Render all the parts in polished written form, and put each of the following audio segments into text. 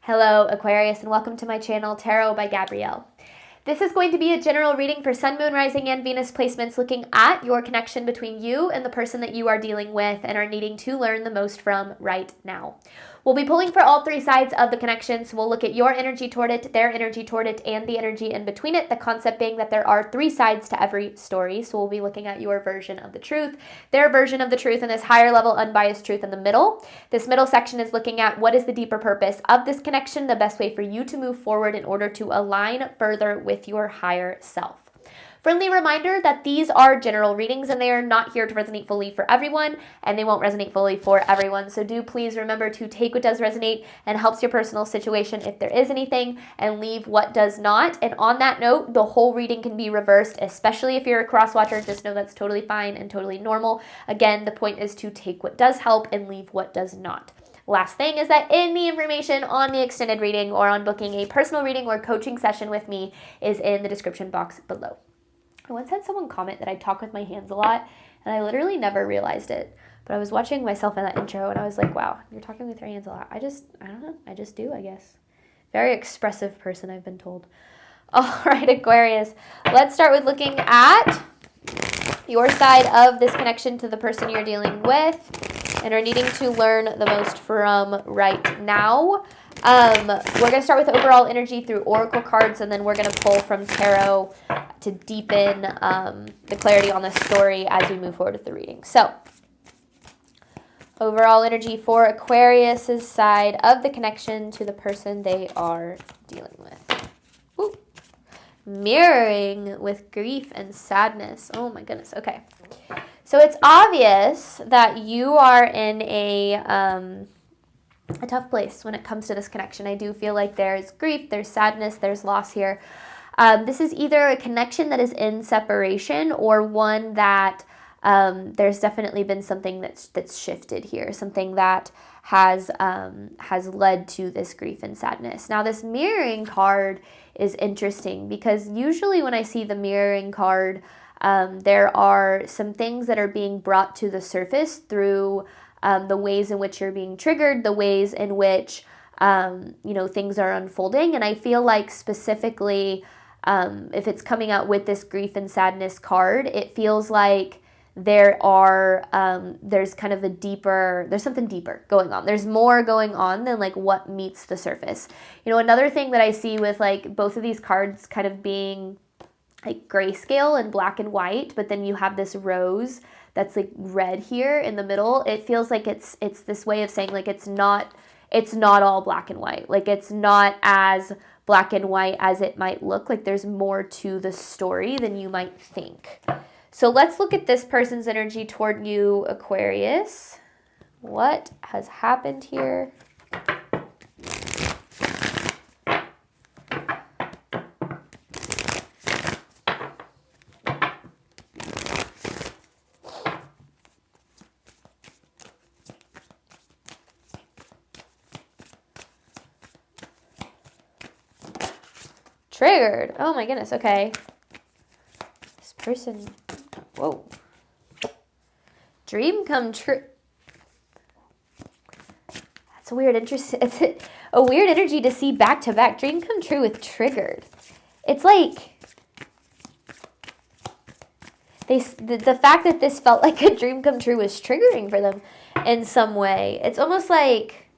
Hello, Aquarius, and welcome to my channel, Tarot by Gabrielle. This is going to be a general reading for Sun, Moon, Rising, and Venus placements looking at your connection between you and the person that you are dealing with and are needing to learn the most from right now. We'll be pulling for all three sides of the connection, so we'll look at your energy toward it, their energy toward it, and the energy in between it, the concept being that there are three sides to every story, so we'll be looking at your version of the truth, their version of the truth, and this higher level unbiased truth in the middle. This middle section is looking at what is the deeper purpose of this connection, the best way for you to move forward in order to align further with your higher self. Friendly reminder that these are general readings and they are not here to resonate fully for everyone, and they won't resonate fully for everyone. So do please remember to take what does resonate and helps your personal situation if there is anything, and leave what does not. And on that note, the whole reading can be reversed, especially if you're a cross watcher. Just know that's totally fine and totally normal. Again, the point is to take what does help and leave what does not. Last thing is that any information on the extended reading or on booking a personal reading or coaching session with me is in the description box below. I once had someone comment that I talk with my hands a lot, and I literally never realized it. But I was watching myself in that intro, and I was like, wow, you're talking with your hands a lot. I don't know. I just do, I guess. Very expressive person, I've been told. All right, Aquarius. Let's start with looking at your side of this connection to the person you're dealing with and are needing to learn the most from right now. We're going to start with overall energy through oracle cards, and then we're going to pull from tarot to deepen the clarity on the story as we move forward with the reading. So, overall energy for Aquarius's side of the connection to the person they are dealing with. Ooh. Mirroring with grief and sadness. Oh my goodness. Okay. So it's obvious that you are in a tough place when it comes to this connection. I do feel like there's grief, there's sadness, there's loss here. This is either a connection that is in separation or one that there's definitely been something that's shifted here, something that has led to this grief and sadness. Now, this mirroring card is interesting because usually when I see the mirroring card, there are some things that are being brought to the surface through the ways in which you're being triggered, the ways in which things are unfolding. And I feel like specifically, if it's coming out with this grief and sadness card, it feels like there's kind of there's something deeper going on. There's more going on than like what meets the surface. Another thing that I see with like both of these cards kind of being like grayscale and black and white, but then you have this rose that's like red here in the middle. It feels like it's this way of saying like it's not all black and white. Like it's not as black and white as it might look. Like there's more to the story than you might think. So let's look at this person's energy toward you, Aquarius. What has happened here? Triggered. Oh my goodness. Okay. This person. Whoa. Dream come true. That's a weird interest. It's a weird energy to see back to back. Dream come true with triggered. It's like the fact that this felt like a dream come true was triggering for them in some way. It's almost like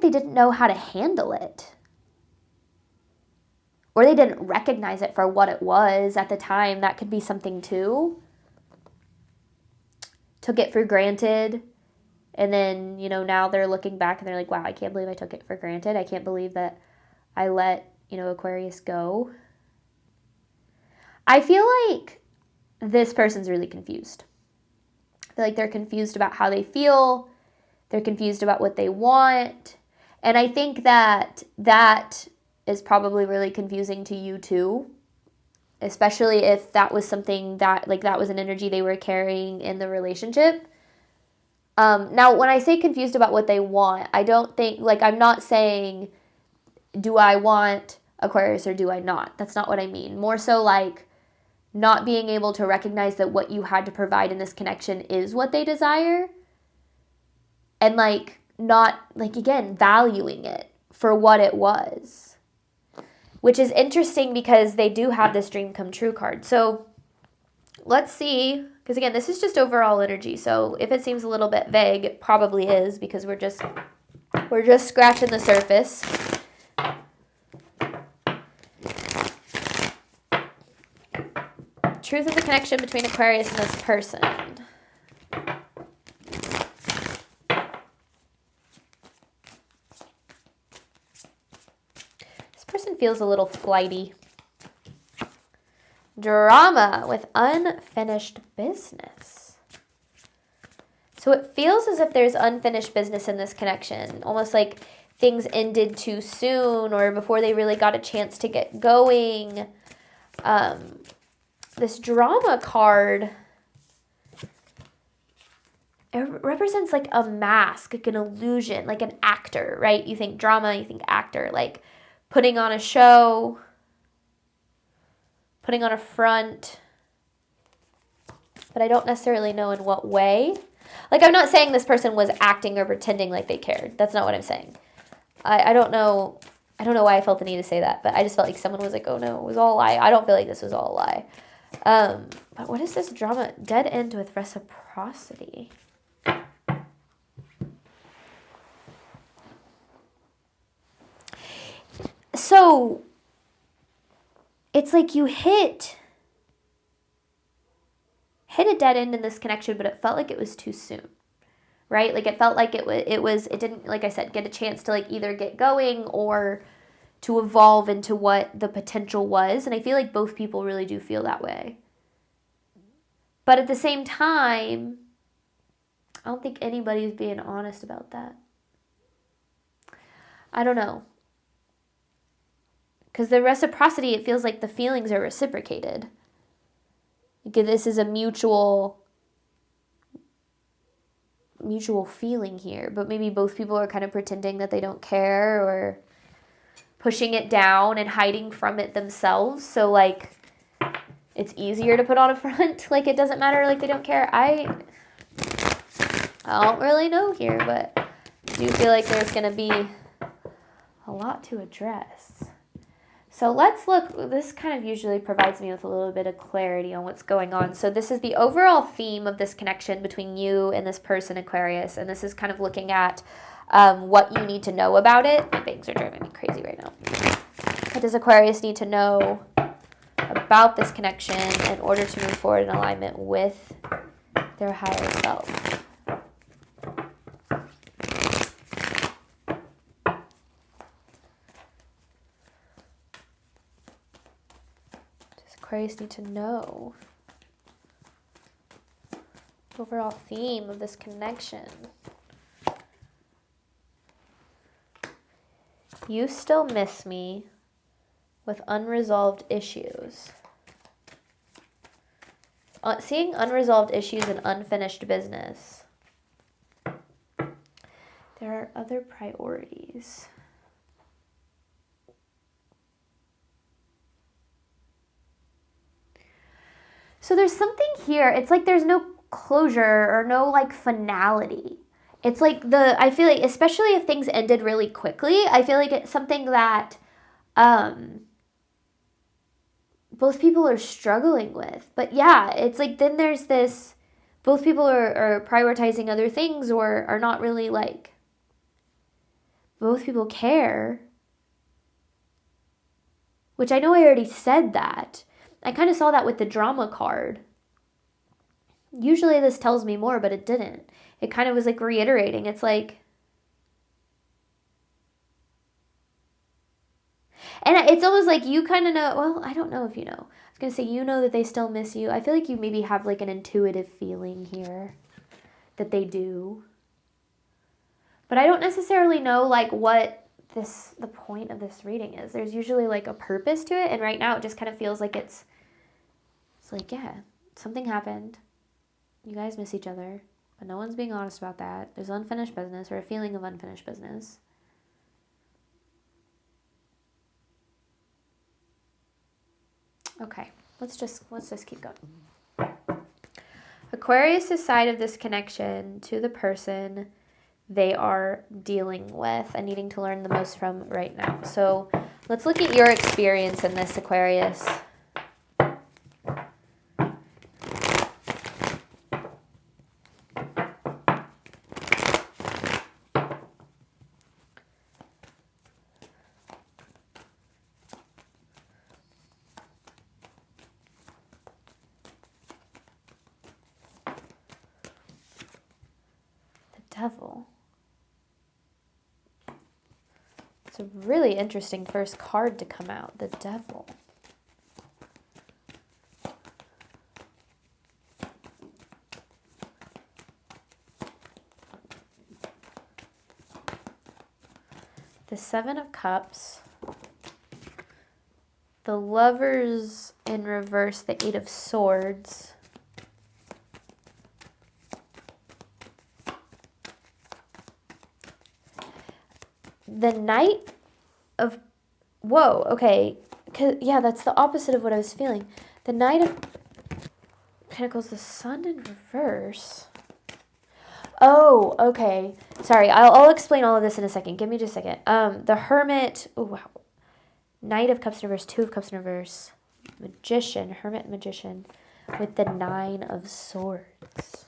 they didn't know how to handle it. Or they didn't recognize it for what it was at the time. That could be something too. Took it for granted. And then, now they're looking back and they're like, wow, I can't believe I took it for granted. I can't believe that I let, Aquarius go. I feel like this person's really confused. I feel like they're confused about how they feel. They're confused about what they want. And I think that is probably really confusing to you too, especially if that was something that was an energy they were carrying in the relationship. Now, when I say confused about what they want, I don't think, I'm not saying, do I want Aquarius or do I not? That's not what I mean. More so like not being able to recognize that what you had to provide in this connection is what they desire. And not, like, again, valuing it for what it was. Which is interesting because they do have this dream come true card. So let's see, because again, this is just overall energy. So if it seems a little bit vague, it probably is, because we're just scratching the surface. Truth of the connection between Aquarius and this person. This person feels a little flighty. Drama with unfinished business. So it feels as if there's unfinished business in this connection. Almost like things ended too soon or before they really got a chance to get going. This drama card, it represents like a mask, like an illusion, like an actor, right? You think drama, you think actor, like putting on a show, putting on a front, but I don't necessarily know in what way. Like, I'm not saying this person was acting or pretending like they cared. That's not what I'm saying. I don't know. I don't know why I felt the need to say that, but I just felt like someone was like, oh no, it was all a lie. I don't feel like this was all a lie. But what is this drama? Dead end with reciprocity. So it's like you hit a dead end in this connection, but it felt like it was too soon, right? Like it felt like it didn't, like I said, get a chance to like either get going or to evolve into what the potential was. And I feel like both people really do feel that way. But at the same time, I don't think anybody's being honest about that. I don't know. Because the reciprocity, it feels like the feelings are reciprocated. Like this is a mutual feeling here. But maybe both people are kind of pretending that they don't care or pushing it down and hiding from it themselves. So like it's easier to put on a front. Like it doesn't matter, like they don't care. I don't really know here, but I do feel like there's going to be a lot to address. So let's look. This kind of usually provides me with a little bit of clarity on what's going on. So this is the overall theme of this connection between you and this person, Aquarius. And this is kind of looking at what you need to know about it. My bangs are driving me crazy right now. What does Aquarius need to know about this connection in order to move forward in alignment with their higher self? Aquarius need to know the overall theme of this connection. You still miss me with unresolved issues. Seeing unresolved issues and unfinished business. There are other priorities. So there's something here. It's like there's no closure or no like finality. It's like I feel like, especially if things ended really quickly, I feel like it's something that both people are struggling with. But yeah, it's like then there's this, both people are prioritizing other things or are not really like, both people care. Which I know I already said that. I kind of saw that with the drama card. Usually this tells me more, but it didn't. It kind of was like reiterating. It's like, and it's almost like you kind of know, well, I don't know if you know. I was going to say, you know that they still miss you. I feel like you maybe have like an intuitive feeling here that they do. But I don't necessarily know like what the point of this reading is. There's usually like a purpose to it. And right now it just kind of feels like it's like, yeah, something happened. You guys miss each other, but no one's being honest about that. There's unfinished business or a feeling of unfinished business. Okay, let's just keep going. Aquarius' side of this connection to the person they are dealing with and needing to learn the most from right now. So let's look at your experience in this, Aquarius. Devil. It's a really interesting first card to come out, the Devil. The Seven of Cups. The Lovers in reverse, the Eight of Swords. The Knight of, whoa, okay, yeah, that's the opposite of what I was feeling. The Knight of Pentacles, the Sun in reverse. Oh, okay, sorry, I'll explain all of this in a second. Give me just a second. The Hermit, oh, wow. Knight of Cups in reverse, Two of Cups in reverse. Magician, Hermit, Magician, with the Nine of Swords.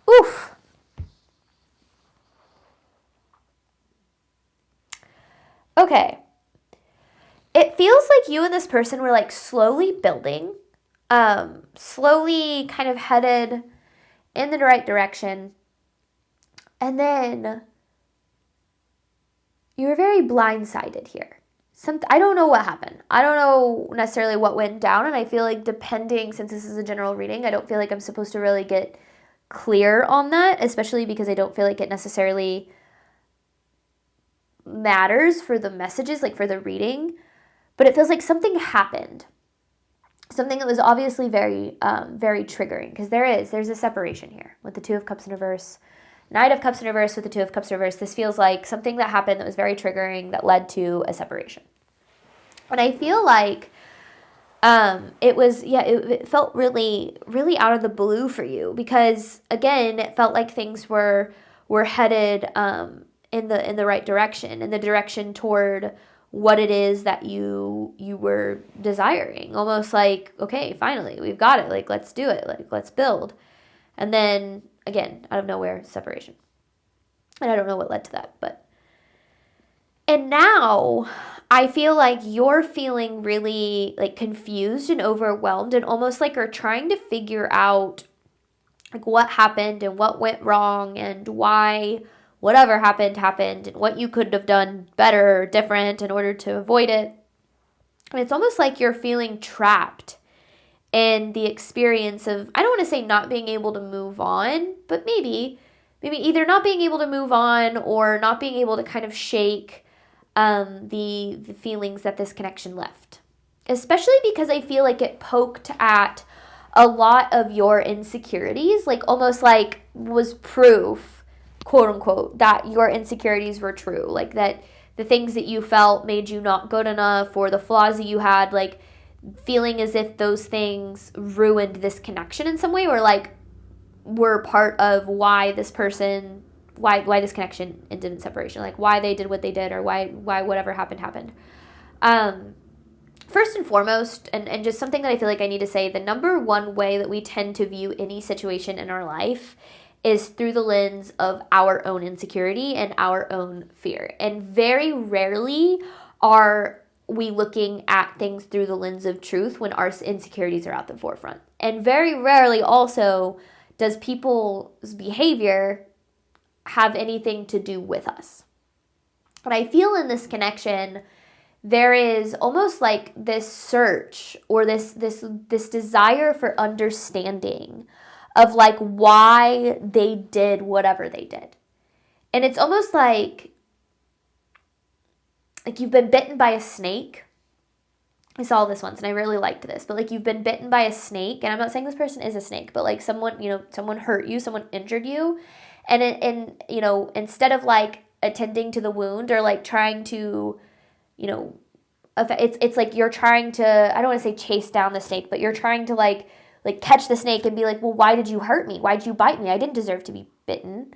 Oof. Okay, it feels like you and this person were like slowly building, slowly kind of headed in the right direction. And then you were very blindsided here. I don't know what happened. I don't know necessarily what went down. And I feel like depending, since this is a general reading, I don't feel like I'm supposed to really get clear on that, especially because I don't feel like it necessarily matters for the messages, like for the reading, but it feels like something happened, something that was obviously very very triggering, because there's a separation here with the Two of Cups in reverse, Knight of Cups in reverse with the Two of Cups in reverse. This feels like something that happened that was very triggering, that led to a separation. And I feel like it felt really, really out of the blue for you, because again, it felt like things were headed in the right direction, in the direction toward what it is that you were desiring. Almost like, okay, finally, we've got it. Like, let's do it. Like, let's build. And then again, out of nowhere, separation. And I don't know what led to that, and now I feel like you're feeling really like confused and overwhelmed, and almost like are trying to figure out like what happened and what went wrong and why whatever happened, and what you could have done better or different in order to avoid it. And it's almost like you're feeling trapped in the experience of, I don't want to say not being able to move on, but maybe either not being able to move on or not being able to kind of shake the feelings that this connection left. Especially because I feel like it poked at a lot of your insecurities, like almost like was proof, quote unquote, that your insecurities were true. Like that the things that you felt made you not good enough, or the flaws that you had, like feeling as if those things ruined this connection in some way, or like were part of why this person, why this connection ended in separation, like why they did what they did, or why whatever happened. First and foremost, and just something that I feel like I need to say, the number one way that we tend to view any situation in our life is through the lens of our own insecurity and our own fear. And very rarely are we looking at things through the lens of truth when our insecurities are at the forefront. And very rarely also does people's behavior have anything to do with us. But I feel in this connection, there is almost like this search or this desire for understanding of like why they did whatever they did. And it's almost like you've been bitten by a snake. I saw this once and I really liked this, but like you've been bitten by a snake, and I'm not saying this person is a snake, but like someone hurt you, someone injured you, and instead of like attending to the wound or like trying to, it's like you're trying to, I don't want to say chase down the snake, but you're trying to like catch the snake and be like, well, why did you hurt me? Why did you bite me? I didn't deserve to be bitten.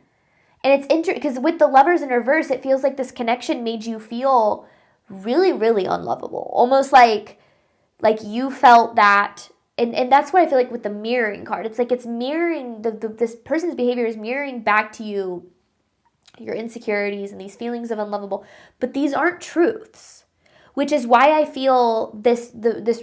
And it's interesting because with the Lovers in reverse, it feels like this connection made you feel really, really unlovable. Almost like you felt that, and that's what I feel like with the mirroring card. It's like it's mirroring, this person's behavior is mirroring back to you your insecurities and these feelings of unlovable. But these aren't truths, which is why I feel this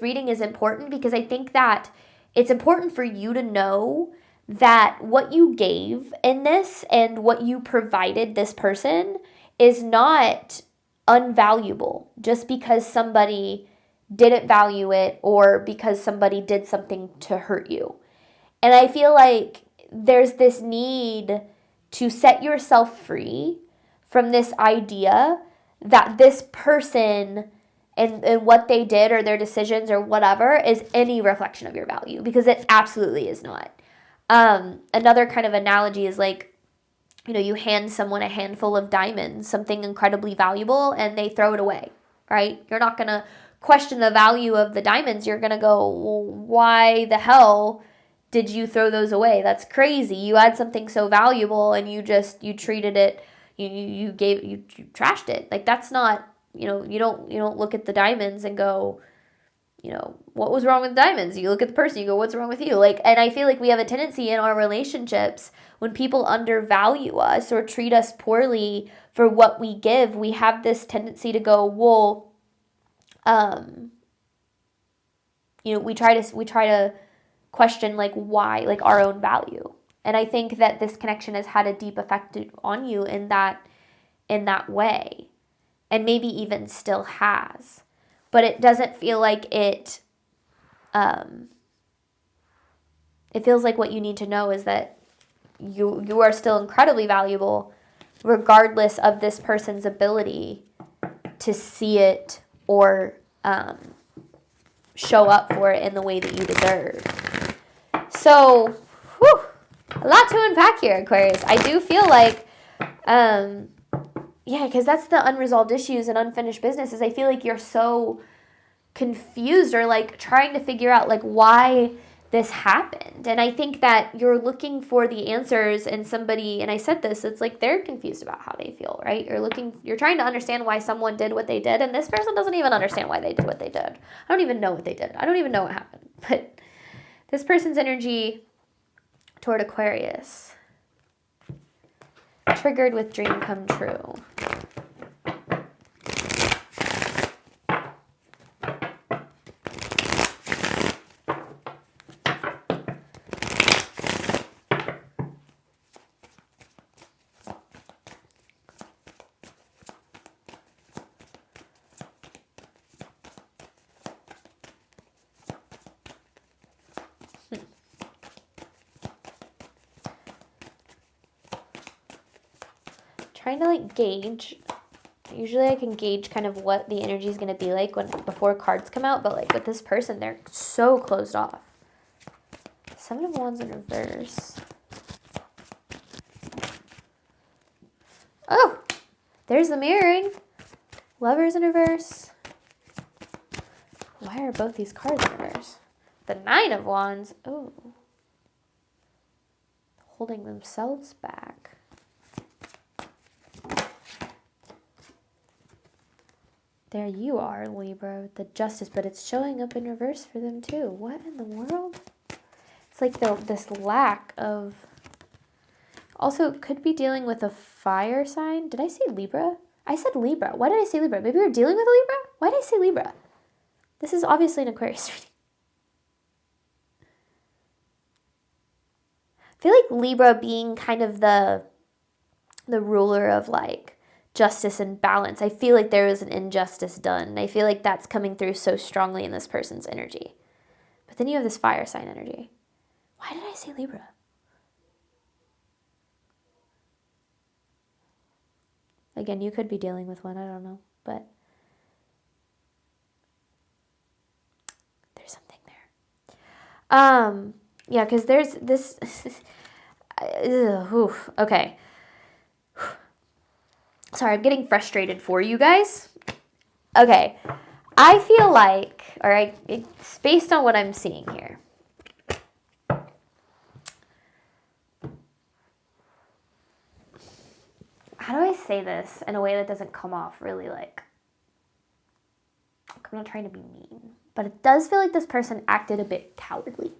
reading is important, because I think that it's important for you to know that what you gave in this and what you provided this person is not unvaluable just because somebody didn't value it or because somebody did something to hurt you. And I feel like there's this need to set yourself free from this idea that this person and what they did or their decisions or whatever is any reflection of your value, because it absolutely is not. Another kind of analogy is like, you hand someone a handful of diamonds, something incredibly valuable, and they throw it away, right? You're not going to question the value of the diamonds. You're going to go, well, why the hell did you throw those away? That's crazy. You had something so valuable and you treated it, you trashed it. Like, that's not, you don't look at the diamonds and go, what was wrong with the diamonds? You look at the person, you go, what's wrong with you? Like, and I feel like we have a tendency in our relationships when people undervalue us or treat us poorly for what we give, we have this tendency to go, well, we try to question like why, like our own value. And I think that this connection has had a deep effect on you in that way, and maybe even still has. But it doesn't feel like it feels like what you need to know is that you are still incredibly valuable regardless of this person's ability to see it or show up for it in the way that you deserve. So, a lot to unpack here, Aquarius. I do feel like, because that's the unresolved issues and unfinished business, is I feel like you're so confused or like trying to figure out like why this happened. And I think that you're looking for the answers in somebody, and I said this, it's like they're confused about how they feel, right? You're trying to understand why someone did what they did, and this person doesn't even understand why they did what they did. I don't even know what they did. I don't even know what happened. But this person's energy toward Aquarius, triggered with dream come true. Trying to like gauge. Usually I can gauge kind of what the energy is going to be like before cards come out, but like with this person, they're so closed off. 7 of Wands in reverse. Oh, there's the mirroring. Lovers in reverse. Why are both these cards in reverse? The 9 of Wands. Oh, holding themselves back. There you are, Libra, with the Justice, but it's showing up in reverse for them too. What in the world? It's like this lack of... Also, could be dealing with a fire sign. Did I say Libra? I said Libra. Why did I say Libra? Maybe we're dealing with a Libra? Why did I say Libra? This is obviously an Aquarius reading. I feel like Libra being kind of the ruler of like justice and balance. I feel like there was an injustice done. I feel like that's coming through so strongly in this person's energy. But then you have this fire sign energy. Why did I say Libra? Again, you could be dealing with one. I don't know. But there's something there. Yeah, because there's this... okay. Sorry, I'm getting frustrated for you guys. Okay, I feel like, all right, it's based on what I'm seeing here. how do I say this in a way that doesn't come off really like, I'm not trying to be mean, but it does feel like this person acted a bit cowardly.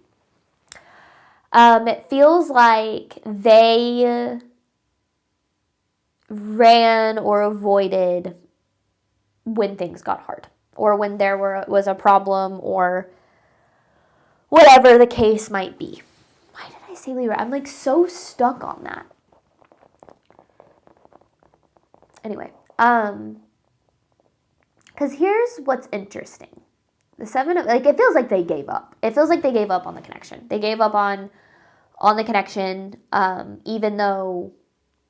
It feels like they ran or avoided when things got hard, or when there was a problem, or whatever the case might be. Why did I say Libra? I'm like so stuck on that. Anyway, because here's what's interesting. The Seven of, like, it feels like they gave up. It feels like they gave up on the connection. They gave up on the connection, even though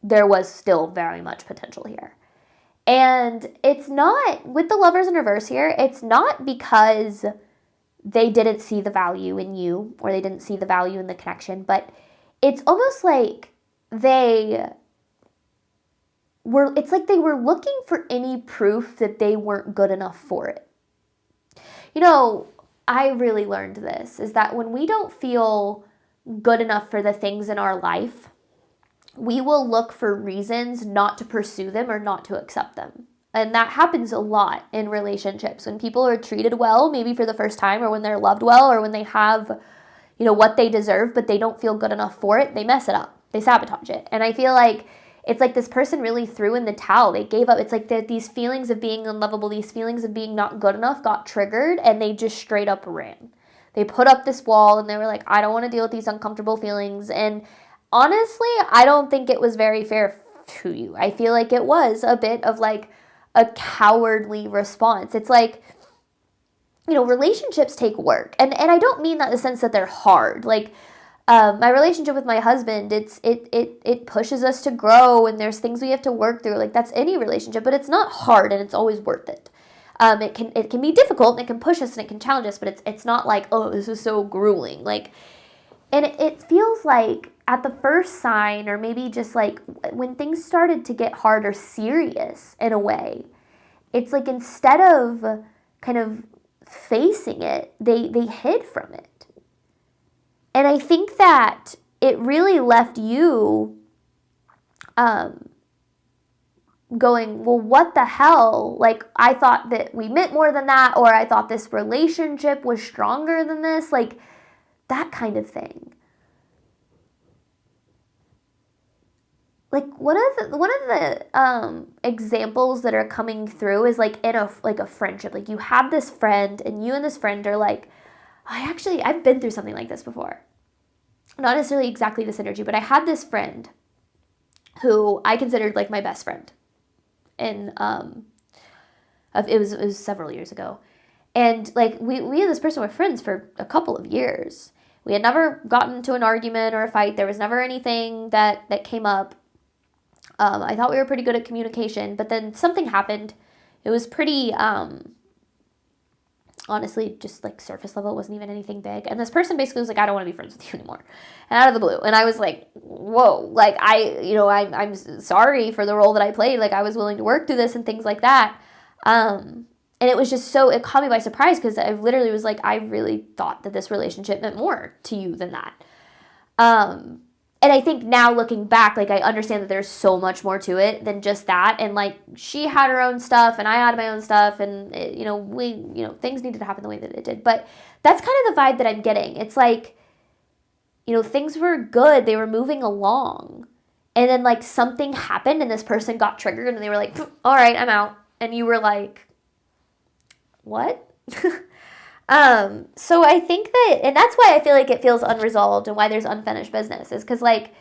there was still very much potential here. And it's not, with the Lovers in reverse here, it's not because they didn't see the value in you, or they didn't see the value in the connection, but it's almost like it's like they were looking for any proof that they weren't good enough for it. You know, I really learned this, is that when we don't feel good enough for the things in our life, we will look for reasons not to pursue them or not to accept them. And that happens a lot in relationships. When people are treated well, maybe for the first time, or when they're loved well, or when they have, you know, what they deserve, but they don't feel good enough for it, they mess it up. They sabotage it. And I feel like it's like this person really threw in the towel. They gave up. It's like these feelings of being unlovable, these feelings of being not good enough got triggered, and they just straight up ran. They put up this wall, and they were like, I don't want to deal with these uncomfortable feelings. And honestly, I don't think it was very fair to you. I feel like it was a bit of like a cowardly response. It's like, you know, relationships take work. And I don't mean that in the sense that they're hard. Like, my relationship with my husband, it pushes us to grow, and there's things we have to work through. Like, that's any relationship, but it's not hard, and it's always worth it. It can be difficult, and it can push us, and it can challenge us, but it's not like, oh, this is so grueling. Like, and it feels like at the first sign, or maybe just like when things started to get hard or serious in a way, it's like instead of kind of facing it, they hid from it. And I think that it really left you going, well, what the hell? Like, I thought that we meant more than that, or I thought this relationship was stronger than this, like that kind of thing. Like, one of the examples that are coming through is like in a friendship. Like, you have this friend, and you and this friend are like, I've been through something like this before. Not necessarily exactly this energy, but I had this friend who I considered like my best friend. And it was several years ago. And like we and this person were friends for a couple of years. We had never gotten into an argument or a fight. There was never anything that came up. I thought we were pretty good at communication, but then something happened. It was pretty honestly, just like surface level. It wasn't even anything big. And this person basically was like, I don't want to be friends with you anymore. And out of the blue. And I was like, whoa, like I'm sorry for the role that I played. Like, I was willing to work through this and things like that. And it was just it caught me by surprise, because I literally was like, I really thought that this relationship meant more to you than that. And I think now looking back, like, I understand that there's so much more to it than just that. And like, she had her own stuff, and I had my own stuff, and things needed to happen the way that it did. But that's kind of the vibe that I'm getting. It's like, things were good. They were moving along. And then like something happened, and this person got triggered, and they were like, all right, I'm out. And you were like, what? So I think that, and that's why I feel like it feels unresolved, and why there's unfinished business, is because like,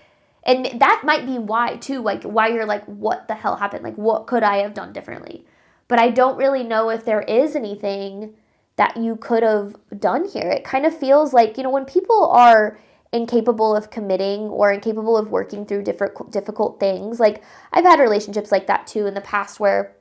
and that might be why too, like why you're like, what the hell happened? Like, what could I have done differently? But I don't really know if there is anything that you could have done here. It kind of feels like, when people are incapable of committing or incapable of working through difficult things, like I've had relationships like that too in the past, where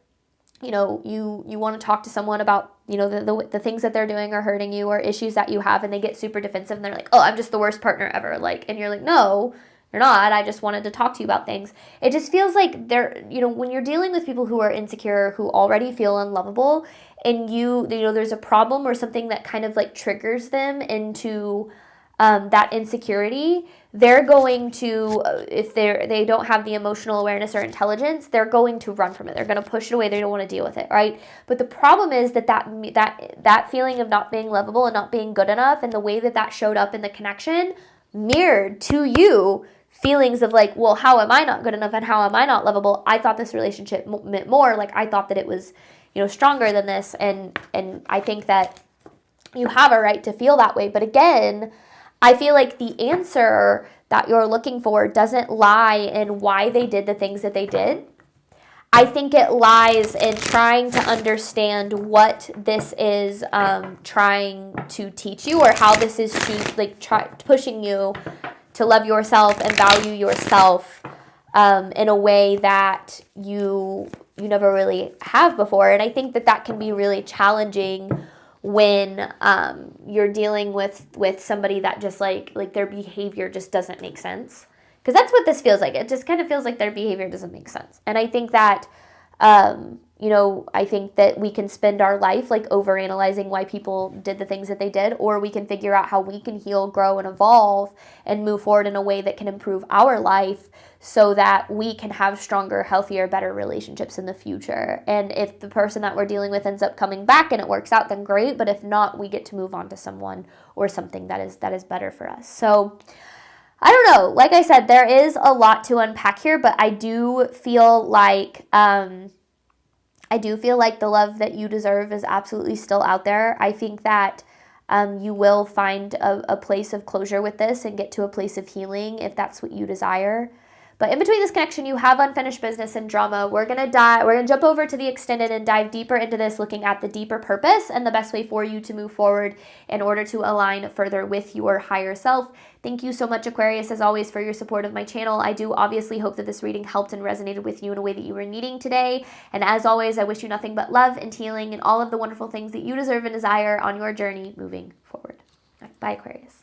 you want to talk to someone about, the things that they're doing are hurting you, or issues that you have, and they get super defensive, and they're like, oh, I'm just the worst partner ever. Like, and you're like, no, you're not. I just wanted to talk to you about things. It just feels like when you're dealing with people who are insecure, who already feel unlovable, and there's a problem or something that kind of like triggers them into that insecurity, they're going to, if they don't have the emotional awareness or intelligence, they're going to run from it. They're going to push it away. They don't want to deal with it, right? But the problem is that feeling of not being lovable and not being good enough, and the way that showed up in the connection mirrored to you feelings of like, well, how am I not good enough and how am I not lovable? I thought this relationship meant more. Like, I thought that it was, stronger than this. And I think that you have a right to feel that way. But again, I feel like the answer that you're looking for doesn't lie in why they did the things that they did. I think it lies in trying to understand what this is trying to teach you, or how this is pushing you to love yourself and value yourself in a way that you never really have before. And I think that can be really challenging when you're dealing with somebody that just like their behavior just doesn't make sense. Because that's what this feels like. It just kind of feels like their behavior doesn't make sense. And I think that, I think that we can spend our life like overanalyzing why people did the things that they did, or we can figure out how we can heal, grow, and evolve and move forward in a way that can improve our life so that we can have stronger, healthier, better relationships in the future. And if the person that we're dealing with ends up coming back and it works out, then great. But if not, we get to move on to someone or something that is better for us. So I don't know. Like I said, there is a lot to unpack here, but I do feel like the love that you deserve is absolutely still out there. I think that you will find a place of closure with this and get to a place of healing if that's what you desire. But in between this connection, you have unfinished business and drama. We're gonna jump over to the extended and dive deeper into this, looking at the deeper purpose and the best way for you to move forward in order to align further with your higher self. Thank you so much, Aquarius, as always, for your support of my channel. I do obviously hope that this reading helped and resonated with you in a way that you were needing today. And as always, I wish you nothing but love and healing and all of the wonderful things that you deserve and desire on your journey moving forward. Bye, Aquarius.